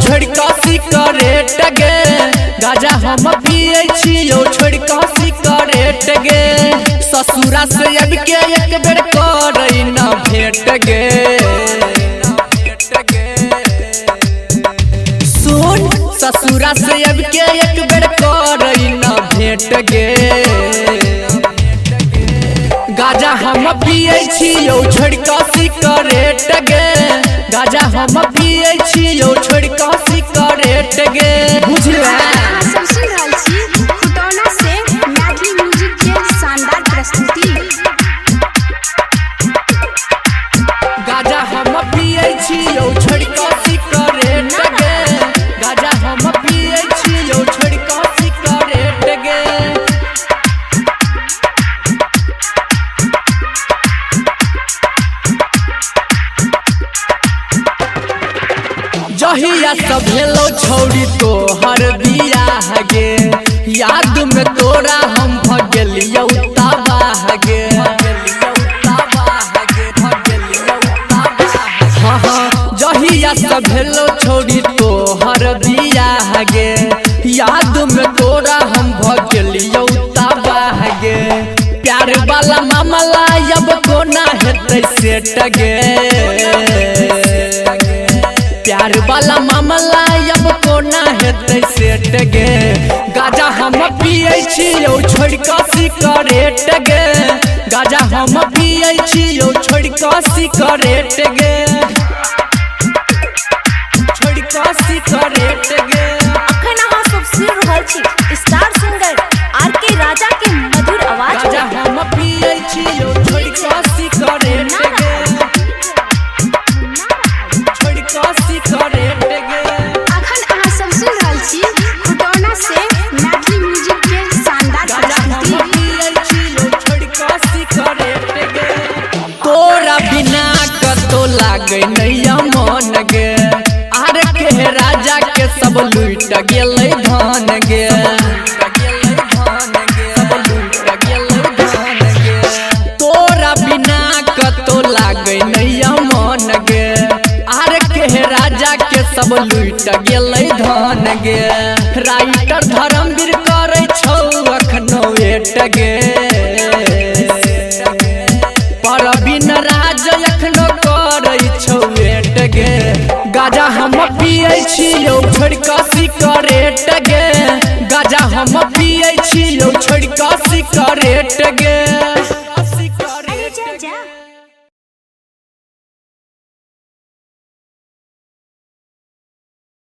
छोड़ के सिगरेट गे। गाजा हम पिए छियो छोड़ के सिगरेट गे। ससुरा से अब के एक बेर करई न भेट गे। सुन ससुरा से अब के एक बेर करई न भेट गे। गाजा हम पिए छियो छोड़ के सिगरेट गे। गाजा हम पिए छियो छोड़ के सिगरेट गे। बुझला गाजा हम पिए छियो छोड़ के सिगरेट गे। गाजा हम पिए छियो छोड़ के सिगरेट गे। जहिया सब भेलो छौरी तोहर बियाह गे। याद में तोरा हम भगलियौ तबाह गे। जहिया सब भेलो छौरी तोहर बियाह गे। याद में तोरा हम भगलियौ तबाह गे। प्यार वाला मामला अब कोना हेतै सेट गे। प्यार वाला मामला अब कोना हेतै सेट गे। गाजा हम पिए छियो छोड़ के सिगरेट गे। गाजा हम पिए छियो छोड़ के सिगरेट गे। छोड़ के सिगरेट गे। अखन अहाँ सब सुनि रहल छी स्टार सिंगर आर.के. राजा के मधुर आवाज। गाजा हम पिए छियो छोड़ के सिगरेट गे। छोड़ के सिगरेट गे। अखन अहाँ सब सुनि रहल छी खुटौना से मैथिली म्यूजिक के शानदार प्रस्तुति। तोरा बिना कतो लागे नैया मन गे। आर के राजा के सब लूट गेलै धान गे। तोरा बिना कतो लागे नैया मन गे। आर के राजा के सब लूट गेलै धान गे। राइटर धर्मवीर करे छौ अखनो वेट गे। परवीन राज अखनो करे छौ वेट गे। गाजा हम पिए छियो छोड़ के